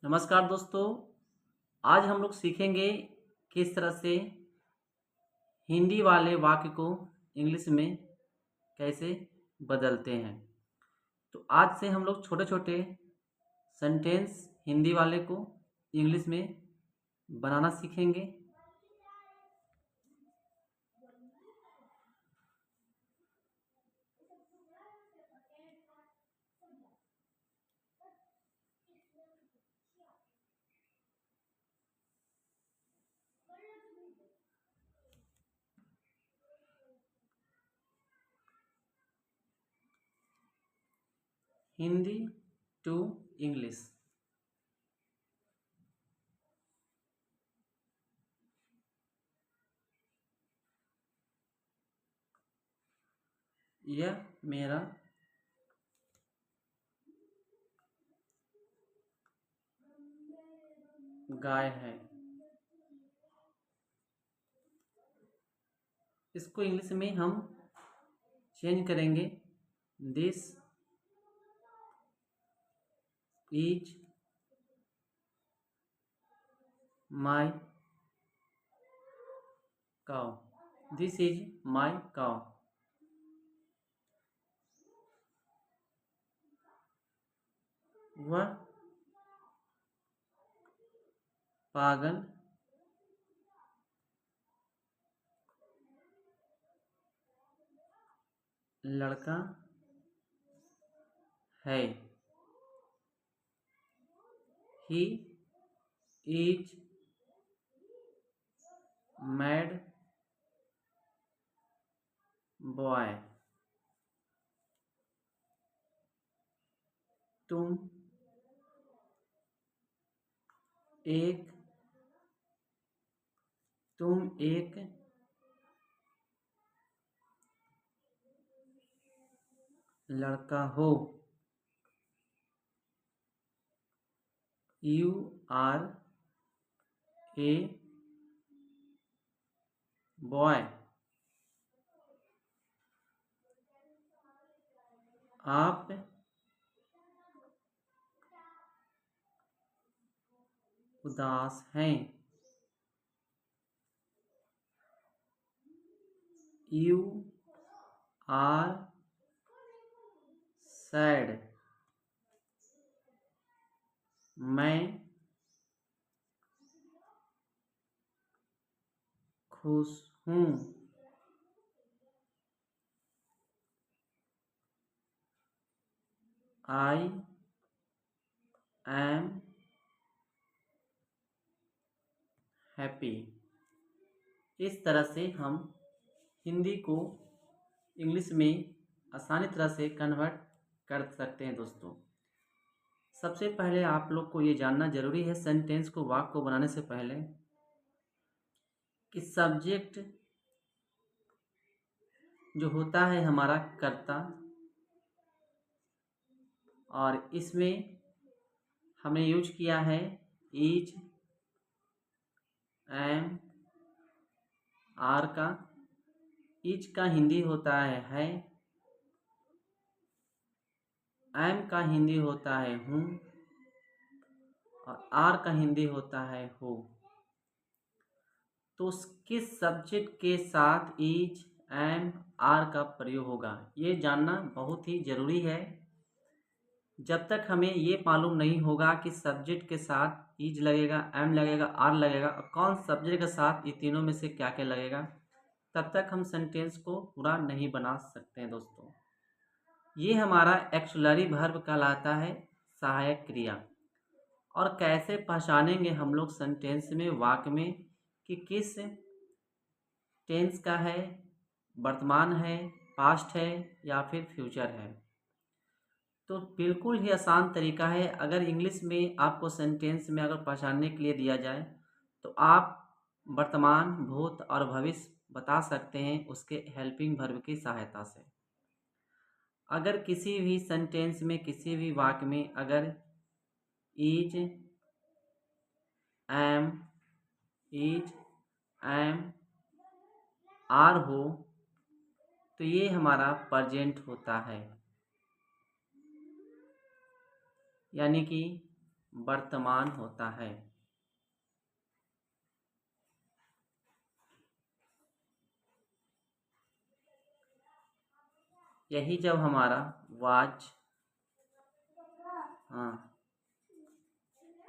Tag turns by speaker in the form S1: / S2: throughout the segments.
S1: नमस्कार दोस्तों। आज हम लोग सीखेंगे किस तरह से हिंदी वाले वाक्य को इंग्लिश में कैसे बदलते हैं। तो आज से हम लोग छोटे छोटे सेंटेंस हिंदी वाले को इंग्लिश में बनाना सीखेंगे। Hindi to English. यह मेरा गाय है। इसको इंग्लिश में हम चेंज करेंगे। This is my cow. This is my cow. वह पागल लड़का है। He is mad boy. तुम एक लड़का हो। You are a boy. आप उदास हैं। You are sad. मैं खुश हूँ। I am happy. इस तरह से हम हिंदी को इंग्लिश में आसानी तरह से कन्वर्ट कर सकते हैं दोस्तों। सबसे पहले आप लोग को ये जानना जरूरी है सेंटेंस को वाक्य को बनाने से पहले कि सब्जेक्ट जो होता है हमारा कर्ता, और इसमें हमने यूज किया है इज एम आर का। इज का हिंदी होता है एम का हिंदी होता है हूँ, और आर का हिंदी होता है हो। तो किस सब्जेक्ट के साथ इज एम आर का प्रयोग होगा ये जानना बहुत ही जरूरी है। जब तक हमें ये मालूम नहीं होगा कि सब्जेक्ट के साथ इज लगेगा, एम लगेगा, आर लगेगा और कौन सब्जेक्ट के साथ ये तीनों में से क्या क्या लगेगा, तब तक हम सेंटेंस को पूरा नहीं बना सकते हैं दोस्तों। ये हमारा एक्सुलरी वर्ब कहलाता है, सहायक क्रिया। और कैसे पहचानेंगे हम लोग सेंटेंस में, वाक्य में, कि किस टेंस का है, वर्तमान है, पास्ट है या फिर फ्यूचर है। तो बिल्कुल ही आसान तरीका है। अगर इंग्लिश में आपको सेंटेंस में अगर पहचानने के लिए दिया जाए तो आप वर्तमान, भूत और भविष्य बता सकते हैं उसके हेल्पिंग वर्ब की सहायता से। अगर किसी भी सेंटेंस में, किसी भी वाक्य में अगर इज एम आर हो तो ये हमारा प्रेजेंट होता है, यानी कि वर्तमान होता है। यही जब हमारा वाच, हाँ,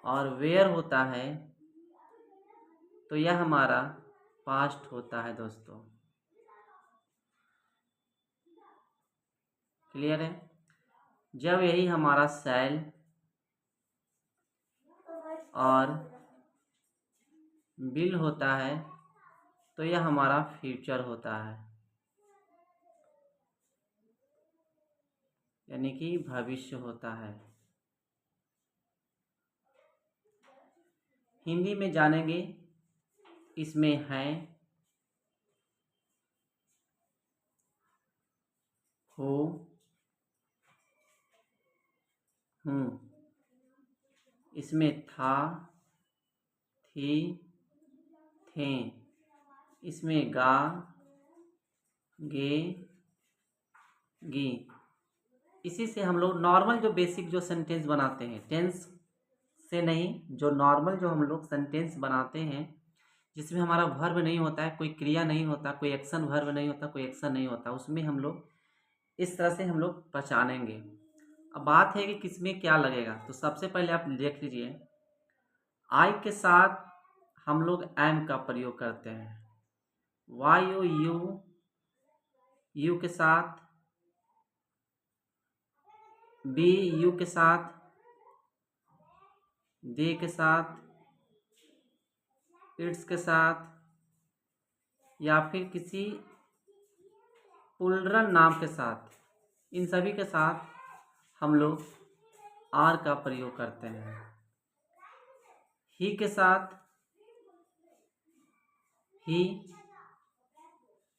S1: और वेयर होता है तो यह हमारा पास्ट होता है दोस्तों। क्लियर है? जब यही हमारा शैल और विल होता है तो यह हमारा फ्यूचर होता है, यानी कि भविष्य होता है। हिंदी में जानेंगे, इसमें है, हो, हूँ। इसमें था, थी, थे। इसमें गा, गे, गी। इसी से हम लोग नॉर्मल जो बेसिक जो सेंटेंस बनाते हैं, टेंस से नहीं, जो नॉर्मल जो हम लोग सेंटेंस बनाते हैं जिसमें हमारा वर्ब नहीं होता है, कोई क्रिया नहीं होता, कोई एक्शन वर्ब नहीं होता, कोई एक्शन नहीं होता, उसमें हम लोग इस तरह से हम लोग पहचानेंगे। अब बात है कि किसमें क्या लगेगा, तो सबसे पहले आप देख लीजिए, आई के साथ हम लोग एम का प्रयोग करते हैं। वाई ओ यू, यू के साथ, बी यू के साथ, दे के साथ, इट्स के साथ, या फिर किसी पुल्ड्रन नाम के साथ, इन सभी के साथ हम लोग आर का प्रयोग करते हैं। ही के साथ ही,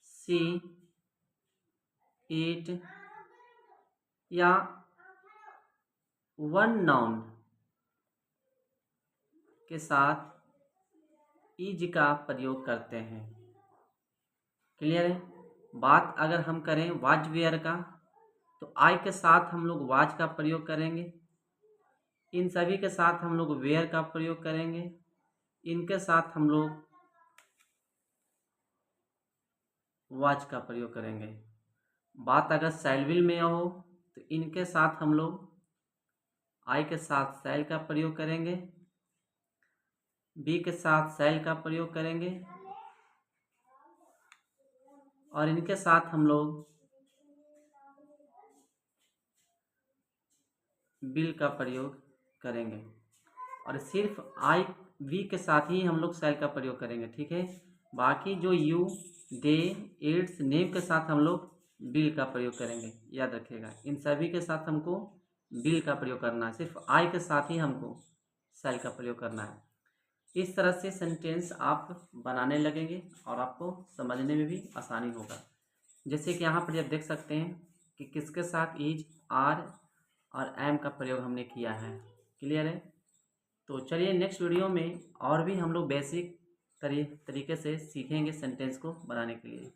S1: सी, इट, या वन नाउन के साथ इज का प्रयोग करते हैं। क्लियर है? बात अगर हम करें वाज वेयर का, तो आई के साथ हम लोग वाज का प्रयोग करेंगे, इन सभी के साथ हम लोग वेयर का प्रयोग करेंगे, इनके साथ हम लोग वाज का प्रयोग करेंगे। बात अगर सैलविल में हो तो इनके साथ हम लोग आई के साथ सैल का प्रयोग करेंगे, बी के साथ सैल का प्रयोग करेंगे, और इनके साथ हम लोग बिल का प्रयोग करेंगे, और सिर्फ आई वी के साथ ही हम लोग सेल का प्रयोग करेंगे। ठीक है? बाकी जो यू, दे, इट्स, नेम के साथ हम लोग बिल का प्रयोग करेंगे। याद रखिएगा, इन सभी के साथ हमको बिल का प्रयोग करना है, सिर्फ आई के साथ ही हमको सेल का प्रयोग करना है। इस तरह से सेंटेंस आप बनाने लगेंगे और आपको समझने में भी आसानी होगा। जैसे कि यहाँ पर आप देख सकते हैं कि किसके साथ इज, आर और एम का प्रयोग हमने किया है। क्लियर है? तो चलिए नेक्स्ट वीडियो में और भी हम लोग बेसिक तरीके से सीखेंगे सेंटेंस को बनाने के लिए।